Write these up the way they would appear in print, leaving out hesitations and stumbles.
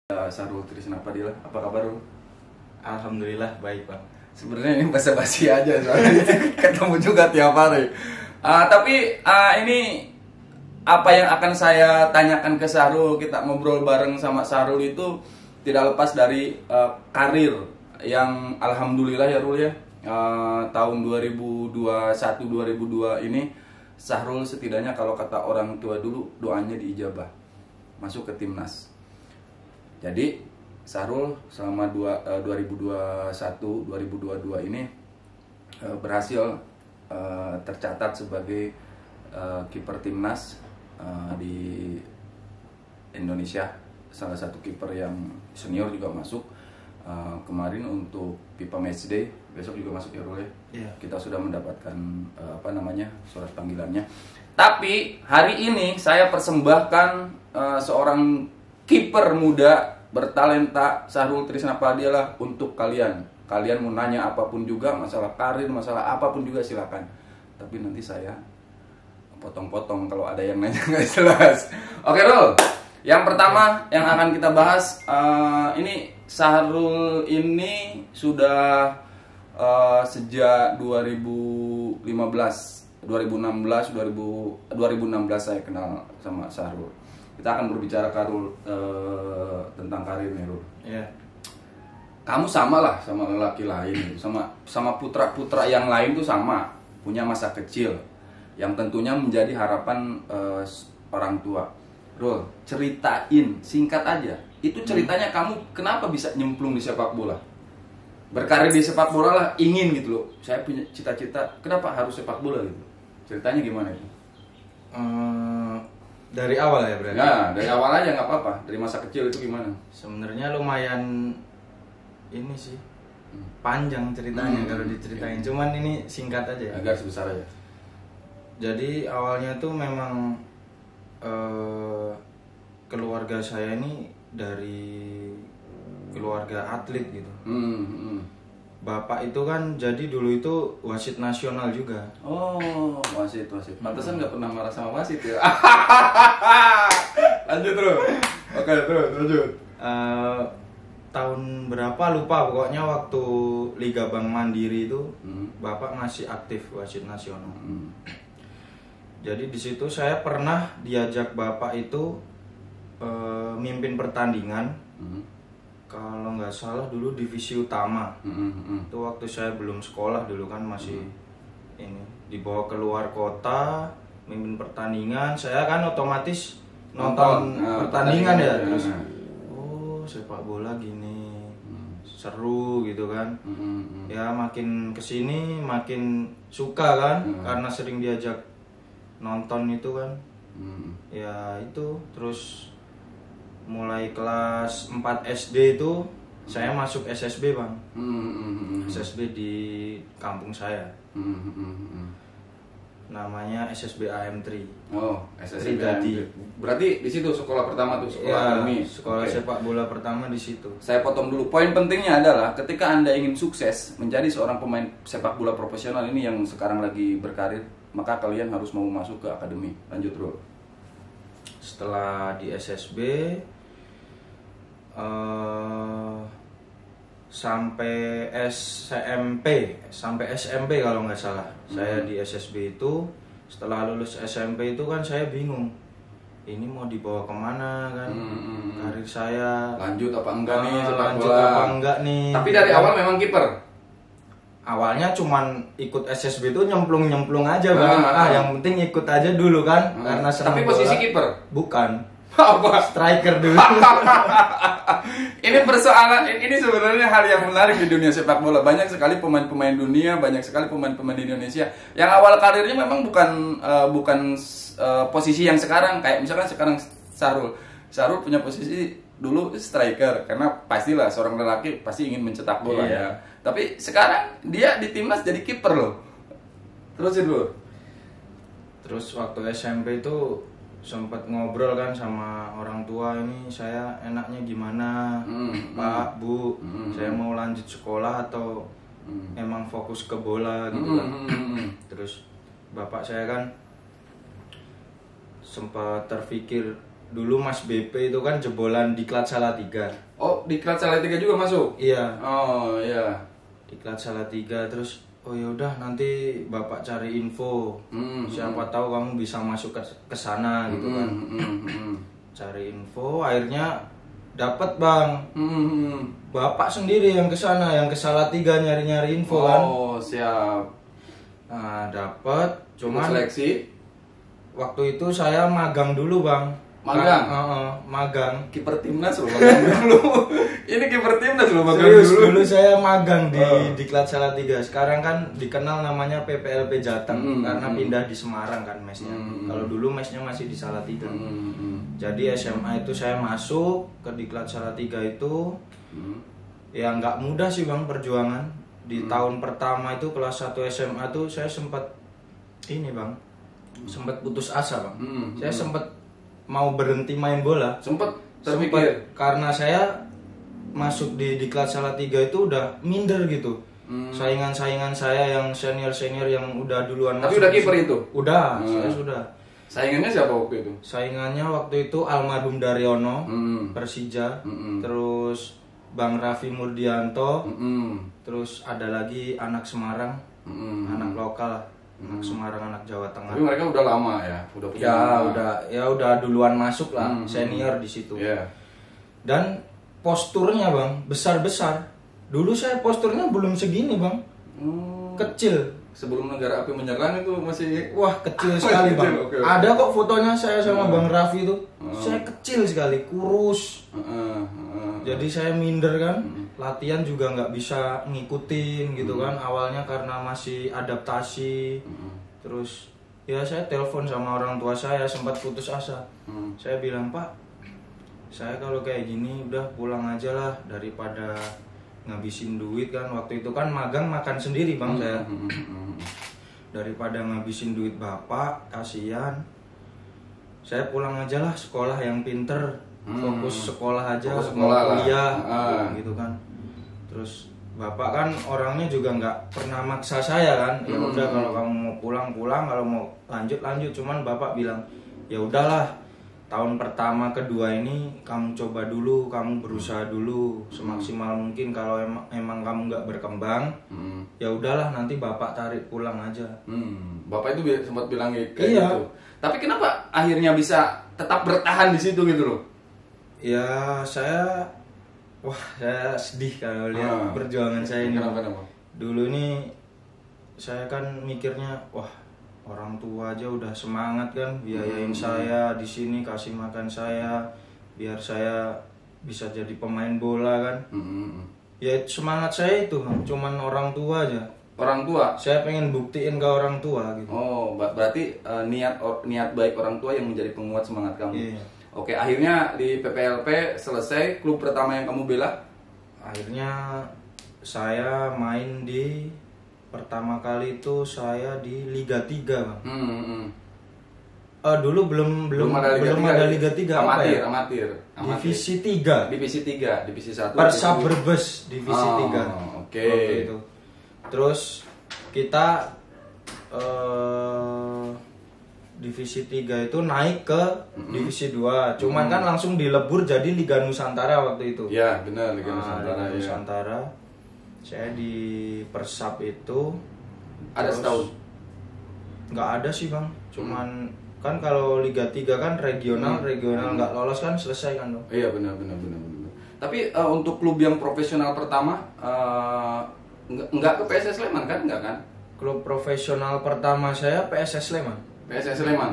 Sarul Trisna Padilla, apa kabar lu? Alhamdulillah baik Bang. Sebenarnya ini basa-basi aja soalnya ketemu juga tiap hari. Ini apa yang akan saya tanyakan ke Sarul, kita ngobrol bareng sama Sarul itu tidak lepas dari karir yang alhamdulillah ya Rul ya. Tahun 2021-2002 ini Sarul setidaknya kalau kata orang tua dulu doanya diijabah masuk ke timnas. Jadi Sarul selama 2021-2022 ini berhasil tercatat sebagai kiper timnas di Indonesia, salah satu kiper yang senior juga masuk kemarin untuk FIFA Matchday, besok juga masuk ya Rul ya. Iya. Kita sudah mendapatkan surat panggilannya. Tapi hari ini saya persembahkan seorang kiper muda bertalenta Sarul Trisna Padilla untuk kalian. Kalian mau nanya apapun juga, masalah karir, masalah apapun juga silakan. Tapi nanti saya potong-potong kalau ada yang nanya nggak jelas. Oke Rul, yang pertama yang akan kita bahas ini Sarul ini sudah sejak 2016 saya kenal sama Sarul. Kita akan berbicara tentang karirnya Rul. Iya. Kamu sama lah sama lelaki lain, sama putra-putra yang lain tuh sama, punya masa kecil yang tentunya menjadi harapan orang tua. Rul, ceritain singkat aja. Itu ceritanya kamu kenapa bisa nyemplung di sepak bola? Berkarir di sepak bola lah, ingin gitu loh. Saya punya cita-cita, kenapa harus sepak bola gitu? Ceritanya gimana itu? Dari awal ya berarti. Nah, dari awal aja nggak apa-apa. Dari masa kecil itu gimana? Sebenarnya lumayan ini sih panjang ceritanya kalau diceritain. Cuman ini singkat aja. Agar sebesar aja. Jadi awalnya tuh memang keluarga saya ini dari keluarga atlet gitu. Bapak itu kan jadi dulu itu wasit nasional juga. Oh, wasit. Pantesan nggak pernah marah sama wasit ya. Lanjut terus. Oke, terus lanjut. Tahun berapa lupa pokoknya waktu Liga Bank Mandiri itu Bapak masih aktif wasit nasional. Jadi di situ saya pernah diajak Bapak itu mimpin pertandingan. Kalau nggak salah dulu divisi utama. Itu waktu saya belum sekolah dulu kan masih ini dibawa keluar kota mimpin pertandingan. Saya kan otomatis nonton pertandingan ya. Terus oh sepak bola gini seru gitu kan. Ya makin kesini makin suka kan karena sering diajak nonton itu kan. Ya itu terus mulai kelas 4 SD itu saya masuk SSB Bang. SSB di kampung saya. Namanya SSB AM3. Oh, SSB Trijati. Berarti di situ sekolah pertama tuh, sekolah Ya, akademi. sekolah sepak bola pertama di situ. Saya potong dulu. Poin pentingnya adalah ketika Anda ingin sukses menjadi seorang pemain sepak bola profesional ini yang sekarang lagi berkarir, maka kalian harus mau masuk ke akademi. Lanjut dulu. Setelah di SSB sampai SMP kalau nggak salah. Saya di SSB itu setelah lulus SMP itu kan saya bingung. Ini mau dibawa kemana kan? Karir saya Lanjut apa enggak nih sepak lanjut bola? apa enggak nih? Tapi dari awal memang kiper. Awalnya cuman ikut SSB itu nyemplung aja Bang. Yang penting ikut aja dulu kan karena senang Tapi posisi bola. kiper. Bukan. Apa? Striker dulu. Ini persoalan, ini sebenarnya hal yang menarik di dunia sepak bola. Banyak sekali pemain-pemain dunia, banyak sekali pemain-pemain di Indonesia yang awal karirnya memang bukan posisi yang sekarang. Kayak misalkan sekarang Sarul punya posisi dulu striker, karena pastilah seorang lelaki pasti ingin mencetak bola ya. Tapi sekarang dia di timnas jadi kiper loh. Terusin dulu. Terus waktu SMP itu sempat ngobrol kan sama orang tua, ini saya enaknya gimana Pak, Bu, saya mau lanjut sekolah atau emang fokus ke bola gitu kan. Terus bapak saya kan sempat terpikir dulu Mas BP itu kan jebolan Diklat Salatiga. Oh, Diklat Salatiga juga masuk? Iya. Oh, iya. Diklat Salatiga, terus oh ya udah nanti Bapak cari info. Siapa tahu kamu bisa masuk ke sana gitu kan. Cari info, akhirnya dapat Bang. Bapak sendiri yang ke sana, yang ke Salatiga nyari-nyari info kan. Oh, siap. Nah, dapat, cuman seleksi. Waktu itu saya magang dulu Bang. Magang? Magang. Kiper timnas loh magang dulu. Ini kiper timnas loh magang Serius, dulu. dulu saya magang di Diklat Salatiga. Sekarang kan dikenal namanya PPLP Jateng karena pindah di Semarang kan mesnya. Kalau dulu mesnya masih di Salatiga. Jadi SMA itu saya masuk ke Diklat Salatiga itu. Ya nggak mudah sih Bang perjuangan. Di tahun pertama itu kelas 1 SMA tuh saya sempat ini Bang. Sempat putus asa Bang. Saya sempat mau berhenti main bola. Sempat terpikir karena saya masuk di Diklat Salatiga itu udah minder gitu. Saingan-saingan saya yang senior-senior yang udah duluan. Tapi udah kiper itu? Udah, saya sudah. Saingannya siapa waktu itu? Saingannya waktu itu almarhum Daryono, Persija. Terus Bang Raffi Murdianto. Terus ada lagi anak Semarang, anak lokal. Anak Semarang, anak Jawa Tengah. Tapi mereka udah lama ya, udah punya nama. udah duluan masuk lah, senior di situ. Yeah. Dan posturnya Bang besar-besar. Dulu saya posturnya belum segini Bang, kecil. Sebelum negara api menyerang itu masih kecil sekali Bang. Okay. Ada kok fotonya saya sama Bang Raffi itu. Saya kecil sekali, kurus. Jadi saya minder kan. Latihan juga nggak bisa ngikutin gitu kan. Awalnya karena masih adaptasi. Terus ya saya telepon sama orang tua saya, sempat putus asa. Saya bilang, Pak, saya kalau kayak gini udah pulang aja lah daripada ngabisin duit kan. Waktu itu kan magang makan sendiri Bang saya. Daripada ngabisin duit Bapak, kasihan. Saya pulang aja lah, sekolah yang pinter. Fokus sekolah aja, fokus mau sekolah kuliah gitu kan. Terus Bapak kan orangnya juga nggak pernah maksa saya kan. Ya udah kalau kamu mau pulang, kalau mau lanjut. Cuman Bapak bilang, ya udahlah, tahun pertama kedua ini kamu coba dulu, kamu berusaha dulu semaksimal mungkin. Kalau emang kamu nggak berkembang, ya udahlah nanti Bapak tarik pulang aja. Bapak itu sempat bilang kayak iya. gitu. Tapi kenapa akhirnya bisa tetap bertahan di situ gitu loh? Ya saya sedih kalau lihat perjuangan saya ini. Kenapa? Dulu ini saya kan mikirnya, orang tua aja udah semangat kan biayain saya di sini, kasih makan saya biar saya bisa jadi pemain bola kan. Ya semangat saya itu cuman orang tua aja. Orang tua? Saya pengen buktiin ke orang tua gitu. Oh, berarti niat baik orang tua yang menjadi penguat semangat kamu. Iya. Oke, akhirnya di PPLP selesai. Klub pertama yang kamu bela? Akhirnya saya main di pertama kali itu saya di Liga 3 Bang. Dulu belum ada Liga 3. Amatir. Divisi 3. Divisi 1. Persab Brebes Divisi 3. Oke. Itu. Terus kita Divisi 3 itu naik ke Divisi 2. Cuman kan langsung dilebur jadi Liga Nusantara waktu itu. Ya, benar, Liga Nusantara. Liga Nusantara. Saya di Persab itu ada setahun. Nggak ada sih Bang. Cuman kan kalau Liga 3 kan regional nggak lolos kan selesai kan dong. Iya, benar. Tapi untuk klub yang profesional pertama nggak ke PSS Sleman kan? Nggak kan? Klub profesional pertama saya PSS Sleman. PSS Sleman.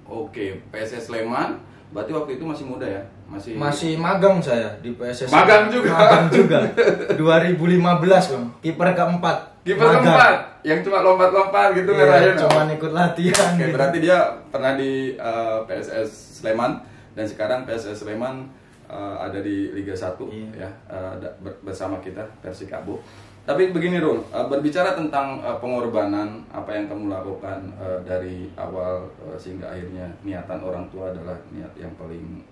Oke, PSS Sleman. Berarti waktu itu masih muda ya? Masih magang saya di PSS. Magang juga. 2015 Bang. Kiper keempat. Yang cuma lompat-lompat gitu kan? Iya, cuma ikut latihan. Oke, gitu. berarti dia pernah di PSS Sleman dan sekarang PSS Sleman ada di Liga 1 ya, bersama kita Persikabo. Tapi begini Rul, berbicara tentang pengorbanan apa yang kamu lakukan dari awal sehingga akhirnya niatan orang tua adalah niat yang paling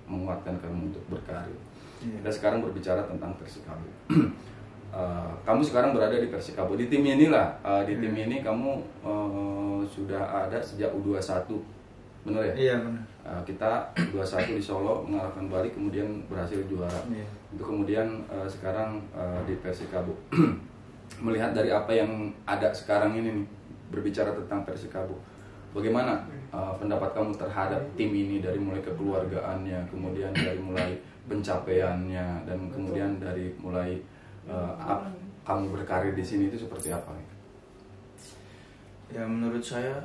menguatkan kamu untuk berkarir. Kita sekarang berbicara tentang Persikabo. Kamu sekarang berada di Persikabo, di tim inilah, tim ini kamu sudah ada sejak U21, benar ya? Iya benar. Kita 2-1 di Solo mengalahkan Bali, kemudian berhasil juara. Itu kemudian sekarang di Persikabo. Melihat dari apa yang ada sekarang ini nih, berbicara tentang Persikabo, bagaimana pendapat kamu terhadap tim ini, dari mulai kekeluargaannya, kemudian dari mulai pencapaiannya, dan kemudian dari mulai kamu berkarir di sini itu seperti apa? Ya menurut saya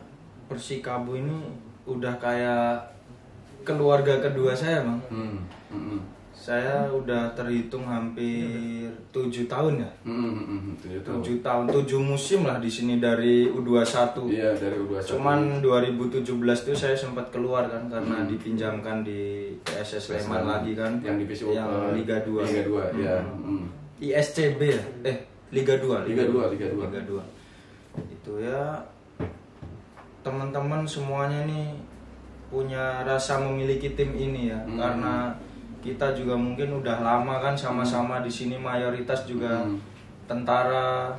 Persikabo ini udah kayak keluarga kedua saya, Bang. Saya udah terhitung hampir 7 tahun ya. 7 tahun, 7 musim lah di sini dari U21. Iya, dari U21. Cuman 2017 itu saya sempat keluar kan karena dipinjamkan di PSS Sleman lagi kan. Yang divisi yang Liga 2. Liga 2, ya. ISCB ya? Liga 2. Liga 2. Itu ya, teman-teman semuanya nih punya rasa memiliki tim ini ya, karena kita juga mungkin udah lama kan sama-sama di sini, mayoritas juga tentara.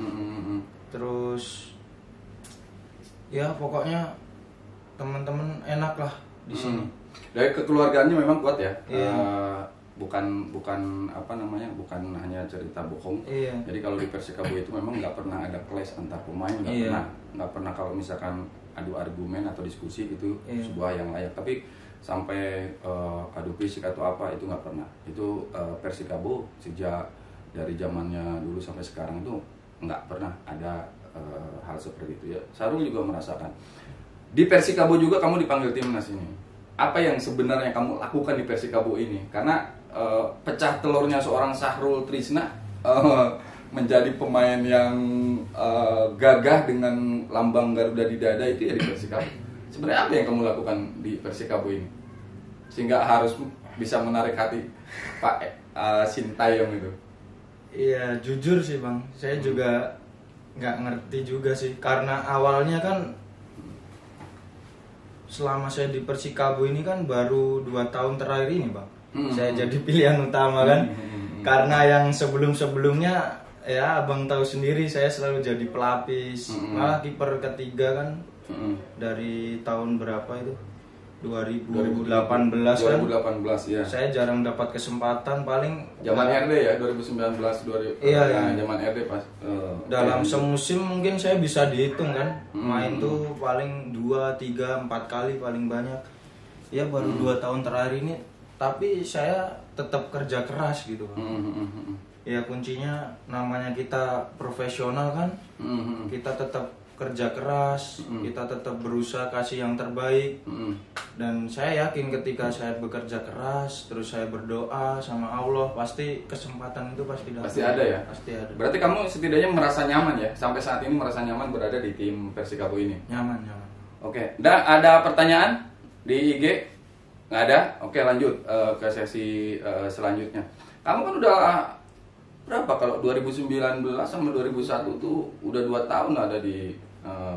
Terus ya pokoknya teman-teman enak lah di sini. Dari kekeluargaannya memang kuat ya. Iya. Bukan apa namanya, bukan hanya cerita bohong. Iya. Jadi kalau di Persikabo itu memang nggak pernah ada clash antar pemain, nggak pernah kalau misalkan adu argumen atau diskusi itu sebuah yang layak. Tapi sampai adu fisik atau apa itu nggak pernah. Itu Persikabo sejak dari zamannya dulu sampai sekarang itu nggak pernah ada hal seperti itu ya. Sarul juga merasakan. Di Persikabo juga kamu dipanggil timnas ini. Apa yang sebenarnya kamu lakukan di Persikabo ini? Karena pecah telurnya seorang Sahrul Trisna menjadi pemain yang gagah dengan lambang Garuda di dada itu ya di Persikabo. Sebenarnya apa yang kamu lakukan di Persikabo ini sehingga harus bisa menarik hati Pak Sintayong itu? Iya, jujur sih Bang, saya juga nggak ngerti juga sih, karena awalnya kan selama saya di Persikabo ini kan baru 2 tahun terakhir ini Bang, saya jadi pilihan utama kan. Karena yang sebelum-sebelumnya ya abang tahu sendiri, saya selalu jadi pelapis, malah kiper ketiga kan. Dari tahun berapa itu? 2018 kan. 2018 ya. Saya jarang dapat kesempatan, paling zaman RD ya, 2019 Iya. Zaman RD pas. Dalam semusim mungkin saya bisa dihitung kan. Main tuh paling 2, 3, 4 kali paling banyak. Ya baru 2 tahun terakhir ini, tapi saya tetap kerja keras gitu. Ya kuncinya namanya kita profesional kan. Kita tetap kerja keras, kita tetap berusaha kasih yang terbaik. Dan saya yakin ketika saya bekerja keras, terus saya berdoa sama Allah, pasti kesempatan itu pasti datang. Pasti ada ya? Pasti ada. Berarti kamu setidaknya merasa nyaman ya? Sampai saat ini merasa nyaman berada di tim Persikabo ini? Nyaman. Oke. Ada pertanyaan di IG? Nggak ada? Oke, lanjut ke sesi selanjutnya. Kamu kan udah berapa, kalau 2019 sama 2001 tuh udah 2 tahun ada di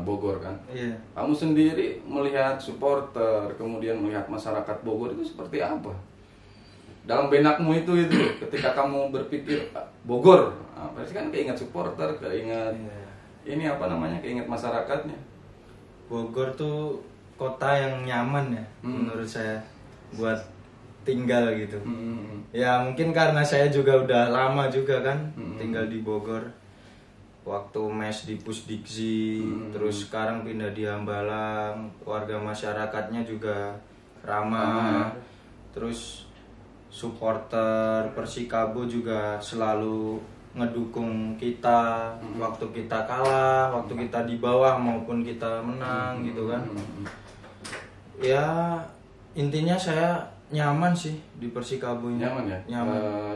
Bogor kan? Iya. Kamu sendiri melihat supporter, kemudian melihat masyarakat Bogor itu seperti apa? Dalam benakmu itu ketika kamu berpikir Bogor, pasti kan keinget supporter, keinget ini apa namanya, keinget masyarakatnya. Bogor tuh kota yang nyaman ya, menurut saya buat tinggal gitu. Ya mungkin karena saya juga udah lama juga kan tinggal di Bogor. Waktu mes di Pusdiksi, terus sekarang pindah di Hambalang, warga masyarakatnya juga ramah. Terus supporter Persikabo juga selalu ngedukung kita, waktu kita kalah, waktu kita di bawah maupun kita menang gitu kan. Ya intinya saya nyaman sih di Persikabo ini. Nyaman ya?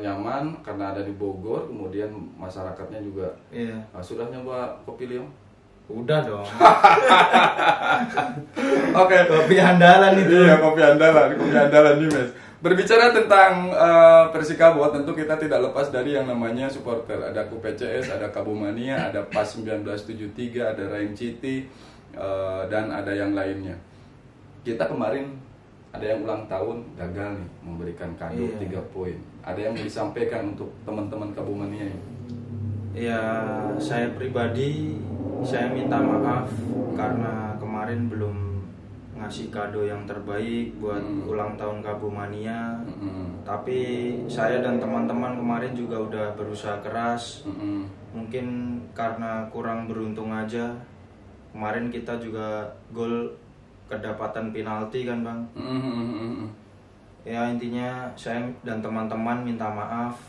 Nyaman karena ada di Bogor, kemudian masyarakatnya juga. Iya. Sudah nyoba kopi Liong? Udah dong. Oke. Kopi andalan itu. Iya, kopi andalan nih Mas. Berbicara tentang Persikabo, tentu kita tidak lepas dari yang namanya supporter. Ada KUPCS, ada Kabumania, ada PAS 1973, ada Rain City, dan ada yang lainnya. Kita kemarin ada yang ulang tahun, gagal nih memberikan kado 3 poin. Ada yang mau disampaikan untuk teman-teman Kabumania ini? Ya, saya pribadi saya minta maaf karena kemarin belum ngasih kado yang terbaik buat ulang tahun Kabo Mania. Tapi saya dan teman-teman kemarin juga udah berusaha keras. Mungkin karena kurang beruntung aja. Kemarin kita juga gol kedapatan penalti kan Bang. Ya intinya saya dan teman-teman minta maaf.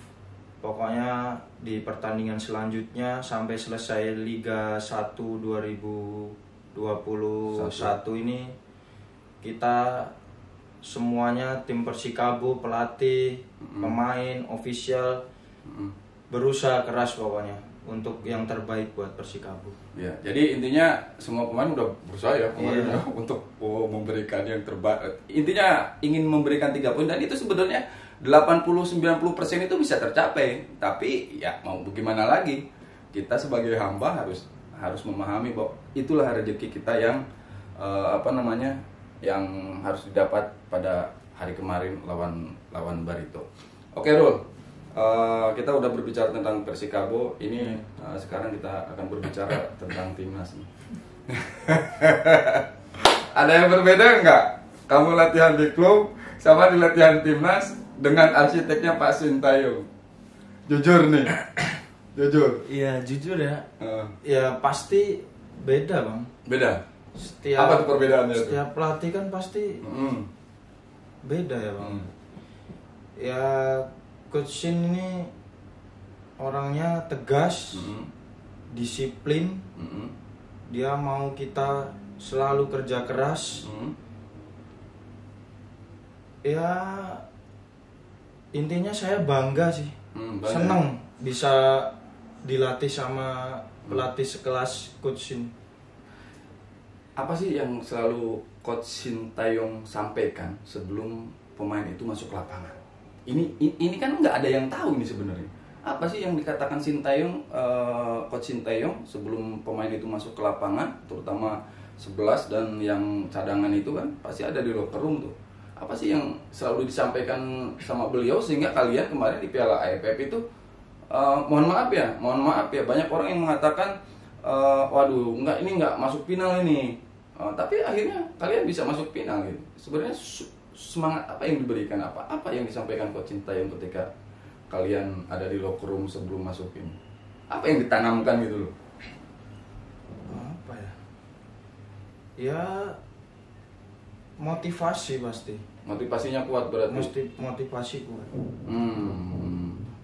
Pokoknya di pertandingan selanjutnya sampai selesai Liga 1 2021 ini kita semuanya, tim Persikabo, pelatih, pemain, official berusaha keras pokoknya untuk yang terbaik buat Persikabo. Ya, jadi intinya semua pemain udah berusaha ya kemarin ya, untuk memberikan yang terbaik. Intinya ingin memberikan 3 poin dan itu sebenarnya 80-90% itu bisa tercapai. Tapi ya mau bagaimana lagi? Kita sebagai hamba harus memahami bahwa itulah rezeki kita yang yang harus didapat pada hari kemarin lawan Barito. Oke, Rul. Kita udah berbicara tentang Persikabo. Ini sekarang kita akan berbicara tentang timnas. Ada yang berbeda nggak? Kamu latihan di klub sama di latihan timnas dengan arsiteknya Pak Sintayong? Jujur nih, jujur. Iya jujur ya. Ya pasti beda Bang. Beda. Apa tuh perbedaannya? Setiap pelatih kan pasti beda ya Bang. Ya Coach Shin ini orangnya tegas, disiplin. Dia mau kita selalu kerja keras. Ya intinya saya bangga sih, seneng bisa dilatih sama pelatih sekelas Coach Shin. Apa sih yang selalu Coach Sintayong sampaikan sebelum pemain itu masuk lapangan? Ini kan nggak ada yang tahu ini sebenarnya. Apa sih yang dikatakan Sintayong, Coach Sintayong sebelum pemain itu masuk ke lapangan, terutama 11 dan yang cadangan itu kan pasti ada di locker room tuh. Apa sih yang selalu disampaikan sama beliau sehingga kalian kemarin di Piala AFF itu mohon maaf ya banyak orang yang mengatakan waduh ini nggak masuk final ini. Tapi akhirnya kalian bisa masuk final gitu. Sebenarnya semangat apa yang diberikan, apa yang disampaikan Coach Sintayong ketika kalian ada di locker room sebelum masuk ini? Apa yang ditanamkan gitu loh? Apa ya? Ya motivasi pasti. Motivasinya kuat berarti. Motivasi kuat.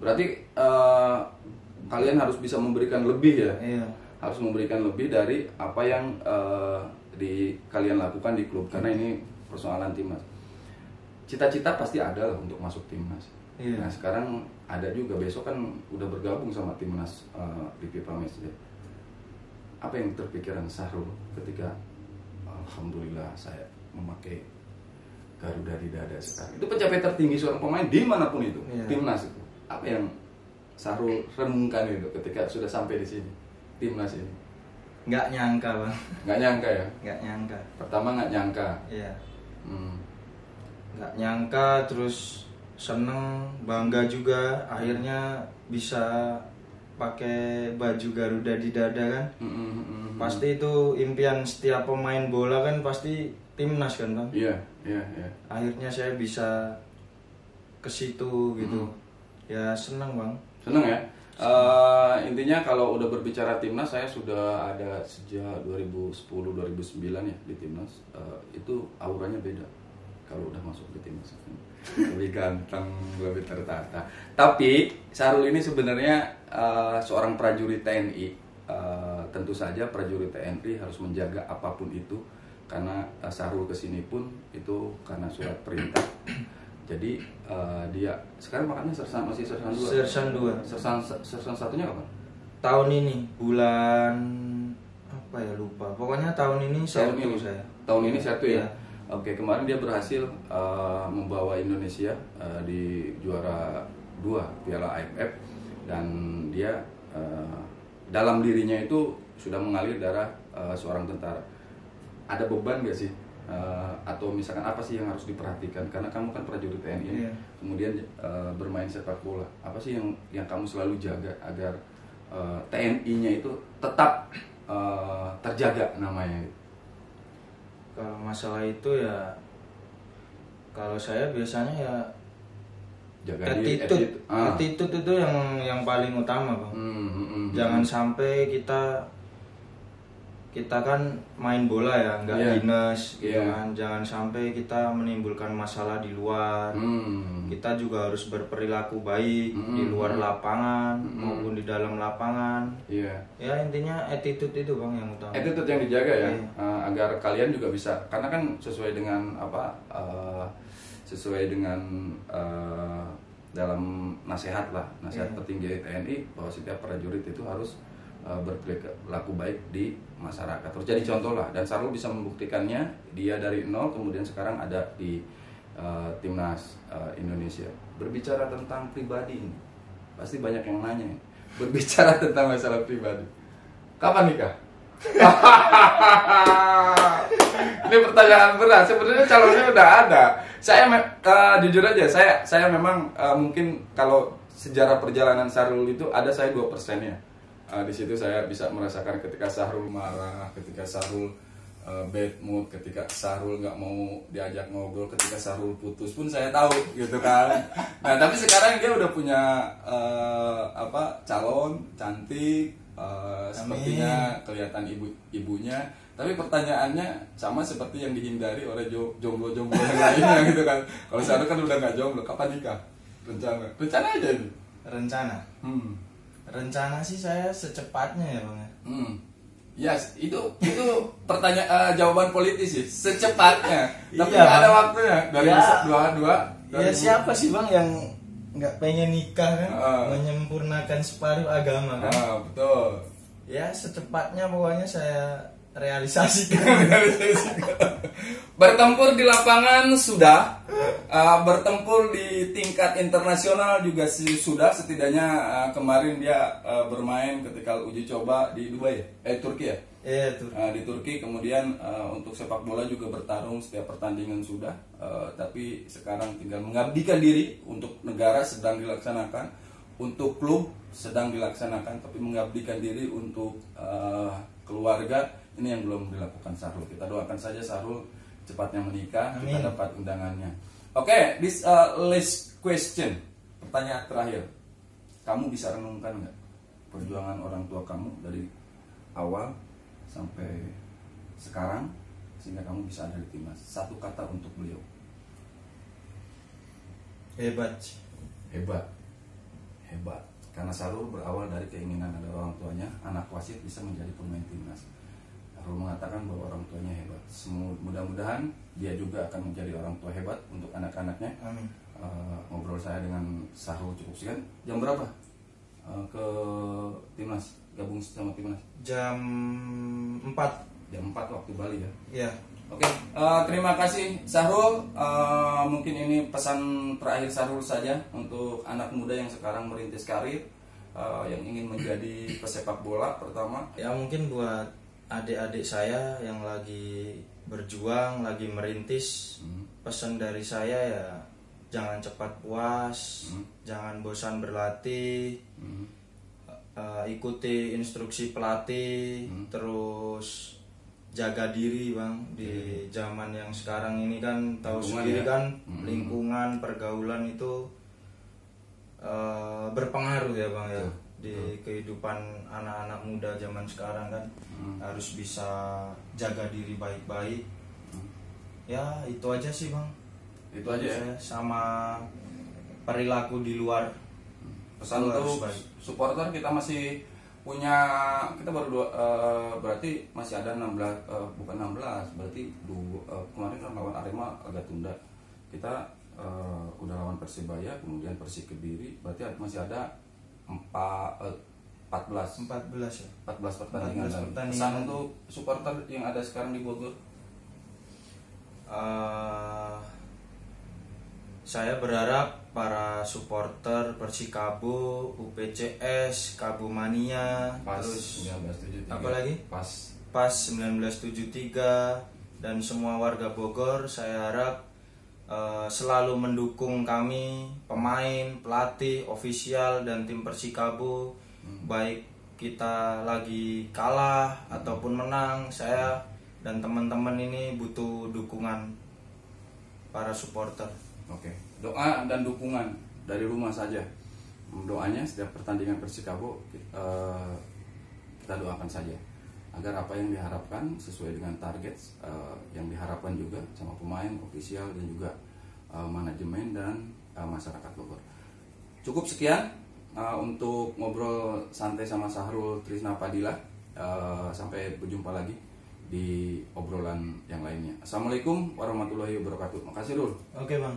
Berarti kalian harus bisa memberikan lebih ya? Iya. Harus memberikan lebih dari apa yang kalian lakukan di klub, karena ini persoalan timnas. Cita-cita pasti ada lah untuk masuk timnas. Iya. Nah sekarang ada juga, besok kan udah bergabung sama timnas di FIFA Matchday. Apa yang terpikiran Sahrul ketika alhamdulillah saya memakai Garuda di dada sekarang? Itu pencapaian tertinggi seorang pemain dimanapun itu, timnas itu. Apa yang Sahrul renungkan itu ketika sudah sampai di sini, timnas ini? Nggak nyangka Bang. Nggak nyangka ya? Nggak nyangka. Pertama nggak nyangka. Iya. Nggak nyangka, terus seneng, bangga juga. Akhirnya bisa pakai baju Garuda di dada kan. Pasti itu impian setiap pemain bola kan, pasti timnas kan Bang. Iya. Akhirnya saya bisa ke situ gitu. Ya seneng Bang. Seneng ya. Intinya kalau udah berbicara timnas, saya sudah ada sejak 2010-2009 ya di timnas. Itu auranya beda kalau udah masuk di timnas. Lebih ganteng, lebih tertata. Tapi Sahrul ini sebenarnya seorang prajurit TNI. Tentu saja prajurit TNI harus menjaga apapun itu, karena Sahrul kesini pun itu karena surat perintah. Jadi dia sekarang makanya masih sersan 2. Sersan satunya kapan? Tahun ini bulan apa ya, lupa. Pokoknya tahun ini saya. Tahun ini satu ya. Oke, kemarin dia berhasil membawa Indonesia di juara 2 Piala AFF, dan dia dalam dirinya itu sudah mengalir darah seorang tentara. Ada beban gak sih? Atau misalkan apa sih yang harus diperhatikan, karena kamu kan prajurit TNI, kemudian bermain sepak bola, apa sih yang kamu selalu jaga agar TNI-nya itu tetap terjaga namanya? Kalau masalah itu ya, kalau saya biasanya ya Jaga diri, attitude. attitude itu yang paling utama, Bang. Jangan sampai kita kan main bola ya, nggak dinas, gitu kan. Jangan sampai kita menimbulkan masalah di luar. Kita juga harus berperilaku baik di luar lapangan maupun di dalam lapangan. Ya intinya attitude itu, Bang, yang utama. Attitude yang dijaga ya, agar kalian juga bisa, karena kan sesuai dengan dalam nasihat petinggi TNI bahwa setiap prajurit itu harus berperilaku baik di masyarakat. Terus jadi contoh lah, dan Sarul bisa membuktikannya. Dia dari nol kemudian sekarang ada di timnas Indonesia. Berbicara tentang pribadi ini, pasti banyak yang nanya. Berbicara tentang masalah pribadi, kapan nikah? Ini pertanyaan berat. Sebenarnya calonnya udah ada. Saya jujur aja, saya memang mungkin kalau sejarah perjalanan Sarul itu ada saya 2% ya. Di situ saya bisa merasakan ketika Sarul marah, ketika Sarul bad mood, ketika Sarul nggak mau diajak ngobrol, ketika Sarul putus pun saya tahu gitu kan. Nah tapi sekarang dia udah punya calon cantik, sepertinya kelihatan ibunya. Tapi pertanyaannya sama seperti yang dihindari oleh jomblo-jomblo yang lainnya gitu kan. Kalau Sarul kan udah nggak jomblo, kapan nikah? Rencana aja ini. Rencana sih saya secepatnya ya, Bang. Yes, itu pertanyaan jawaban politis sih, secepatnya. Tapi Iya, nggak ada waktunya dari dua. Ya siapa sih, Bang, yang nggak pengen nikah kan? Menyempurnakan separuh agama kan? Betul. Ya secepatnya pokoknya saya realisasikan. Bertempur di lapangan sudah, bertempur di tingkat internasional juga sudah. Setidaknya kemarin dia bermain ketika uji coba di Dubai, Turki ya? Iya, Turki. Di Turki. Kemudian untuk sepak bola juga bertarung, setiap pertandingan sudah. Tapi sekarang tinggal mengabdikan diri untuk negara sedang dilaksanakan, untuk klub sedang dilaksanakan, tapi mengabdikan diri untuk keluarga. Ini yang belum dilakukan Sarul. Kita doakan saja Sarul cepatnya menikah. Amin. Kita dapat undangannya. Oke, this last question. Pertanyaan terakhir. Kamu bisa renungkan nggak perjuangan orang tua kamu dari awal sampai sekarang sehingga kamu bisa ada di timnas? Satu kata untuk beliau. Hebat. Karena Sarul berawal dari keinginan ada orang tuanya, anak wasit bisa menjadi pemain timnas. Sarul mengatakan bahwa orang tuanya hebat. Mudah-mudahan dia juga akan menjadi orang tua hebat untuk anak-anaknya. Amin. Ngobrol saya dengan Sarul cukup sekian. Jam berapa ke timnas? Gabung sama timnas? Jam 4. Jam 4 waktu Bali ya? Iya. Oke, terima kasih Sarul. Mungkin ini pesan terakhir Sarul saja untuk anak muda yang sekarang merintis karir, yang ingin menjadi pesepak bola pertama. Ya mungkin buat adik-adik saya yang lagi berjuang, lagi merintis, pesan dari saya ya jangan cepat puas, jangan bosan berlatih, ikuti instruksi pelatih, terus jaga diri, Bang. Di zaman yang sekarang ini kan tahu sendiri kan, lingkungan, pergaulan itu berpengaruh ya, Bang, ya. Di kehidupan anak-anak muda zaman sekarang kan harus bisa jaga diri baik-baik. Ya itu aja sih, Bang. Itu aja ya. Sama perilaku di luar. Pesan untuk supporter, kita masih punya, kita baru berarti masih ada 16, bukan 16, berarti kemarin lawan Arema agak tunda. Kita udah lawan Persibaya, kemudian Persik Kediri, berarti masih ada 14 ya. 14 pertandingan. Pesan untuk supporter yang ada sekarang di Bogor. Saya berharap para supporter Persikabo, UPCS, Kabumania, terus 1973, apa lagi? Pas 1973 dan semua warga Bogor, saya harap selalu mendukung kami, pemain, pelatih, ofisial dan tim Persikabo. Baik kita lagi kalah ataupun menang, saya dan teman-teman ini butuh dukungan para supporter. Oke. Doa dan dukungan dari rumah saja. Doanya setiap pertandingan Persikabo kita doakan saja agar apa yang diharapkan sesuai dengan target yang diharapkan juga sama pemain, ofisial dan juga manajemen dan masyarakat Bogor. Cukup sekian untuk ngobrol santai sama Sahrul Trisna Padilla. Sampai berjumpa lagi di obrolan yang lainnya. Assalamualaikum warahmatullahi wabarakatuh. Makasih Rul. Oke Bang.